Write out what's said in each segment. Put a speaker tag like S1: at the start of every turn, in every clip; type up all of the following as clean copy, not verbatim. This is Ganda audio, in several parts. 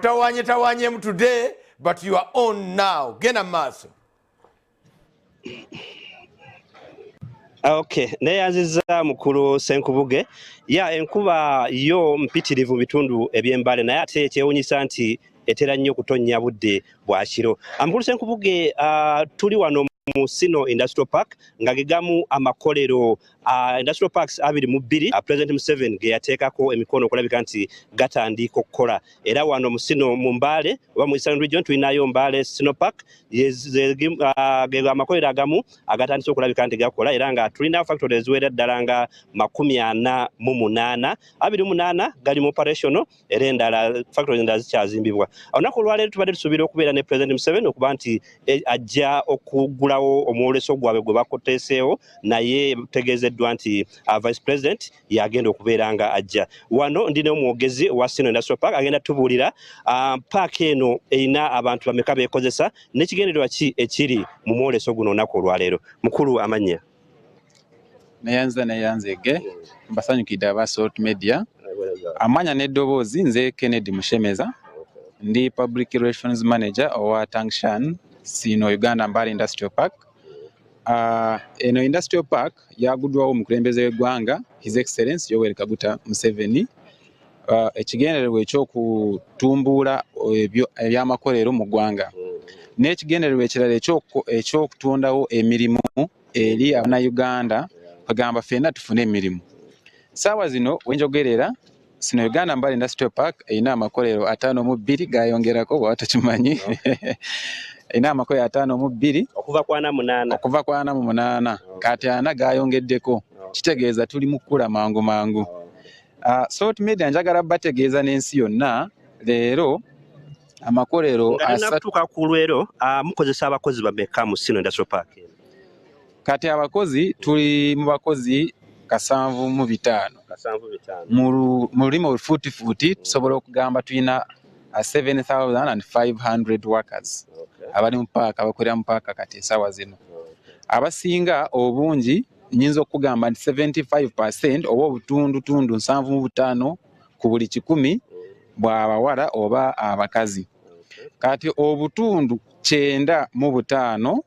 S1: Tawanye today, but you are on now. Gena maso.
S2: Okay, neyanziza mukulu Senkubuge. Ya enkuba yo mpitirivu bitundu eby'Embale naye ate kyewunyisa nti etera nnyo kutonnya budde bwa kiro. Mukulu Senkubuge, tuli wano mu Sino Industrial Park nga gegamu amakolero Industrial Parks 22 President Museveni ge yateekako emikono okulabika nti gatandika okukola. Era wano mu Sino mu Mbale oba mu Eastern Region tulinayo Mbale Sino Park ge amakolero agamu agatandise okulabika nti gakola era nga tulina factories eziwera ddala nga 48 28 gali mu operational era endala factories endala zikyazimbibwa. Olunaku olwaleero tubadde tusuubira okubeera ne President Museveni okuba nti ajja okugulawo Omwoleso gwabwe gwe bakoteeseewo naye tegeezeddwa nti Vice President yagenda okubeera nga ajja. Wano ndina omwogezi wa Sino Industrial Park agenda tubuulira paaka eno erina abantu bameka beekozesa n'ekigendererwa ki ekiri mu mwoleso guno olunaku olwaleero. Mukulu amannya?
S3: Neyanzege mbasanyukidde aba Salt Media. Amanya n'eddoboozi nze Kennedy Mushemeza ndi Public Relations Manager owa Tangshan Sino Uganda Mbale Industrial Park. Eno Industrial Park yaguddwawo omukulembeze w'eggwanga His Excellency Yoweri Kaguta Museveni. Ekigendererwa ekyokutumbula ebyamakolero mu ggwanga n'ekigendererwa ekirala ekyokutondawo emirimu eri Abannayuganda bagamba ffenna tufune emirimu. Ssaawa zino wenjogerera Sino Uganda Mbale Industrial Park erina amakolero 52 gayongerako bw'aba takimanyi. Erina amakolero 52
S2: okuva ku
S3: 48 kati 4 gayongeddeko. Kitegeeza tuli mu kkula mangu. Salt Media njagala bategeeza n'ensi yonna leero amakolero
S2: asatuka ku lwero mukozesa abakozi bameka mu Sino Industrial Park?
S3: Kati abakozi tuli mu bakozi 75. Mu lulimi olufuutifuuti tusobola okugamba tulina 7,500 workers abali mu paaka abakolera mu paaka kati essaawa zino. Abasinga obungi nyinza okugamba nti 75% oba obutundutundu 75 ku buli 100 bw'abawala oba abakazi. Kati obutundu 95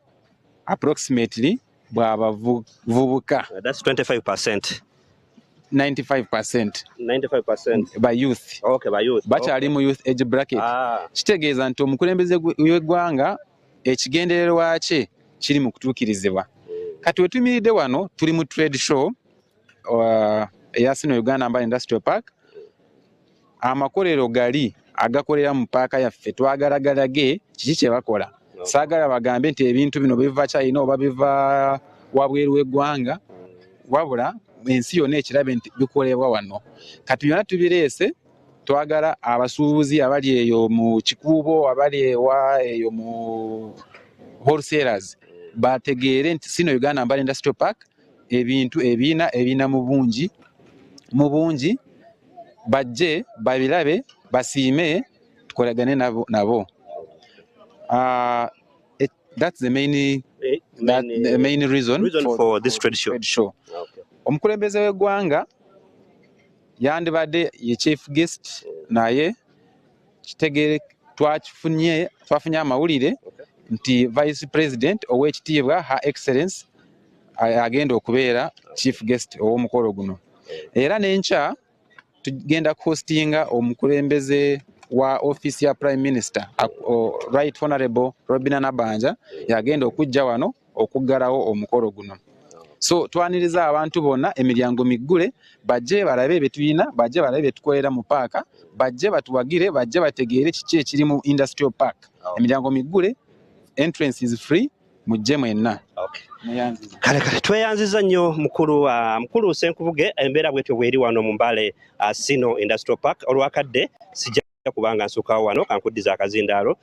S3: approximately bw'abavubuka.
S2: That's 25%.
S3: 95% by youth.
S2: Okay, by youth.
S3: Bakyali mu youth age bracket. Kitegeeza nti omukulembeze w'eggwanga ekigendererwa kye kiri mu kutuukirizibwa. Kati wetumiridde wano tuli mu trade show eya Sino Uganda Mbale Industrial Park. Amakolero gali agakolera mu paaka yaffe twagalagalage kiki kye bakola. Saagala bagambe nti ebintu bino biva China oba biva wabweru w'eggwanga, wabula ensi yonna ekirabe nti bikolebwa wano. Kati byonna tubireese, twagala abasuubuzi abali eyo mu kikuubo abali eyo mu wholesalers bategeere nti Sino Uganda Mbale Industrial Park ebintu ebina mu bungi bajje babirabe basiime tukolagane nabo. That's the main reason
S2: for this trade show.
S3: Okay. Omukulembeze w'eggwanga yandibadde ye chief guest naye kitegere twafunye amawulire nti Vice President ow'ekitiibwa Her Excellence agenda okubeera chief guest ow'omukolo guno. Era n'enkya tugenda hostinga omukulembeze wa office ya Prime Minister Right Honorable Robina Nabanja yagenda okujja wano okuggalawo omukolo guno. So twaniriza abantu bonna emiryango miggule bajje balabe betuyina, bajje balabe betukolera mu paaka, bajje batuwagire, bajje bategeere kiki ekiri mu Industrial Park. Emiryango miggule, entrance is free, mujje mwenna.
S2: Kale tweyanziza nnyo mukulu Senkubuge embeera bwetyo bweri wano mu Mbale Sino Industrial Park. Olwakadde sijja kubanga nsukaawo wano kankuddiza akazindaalo.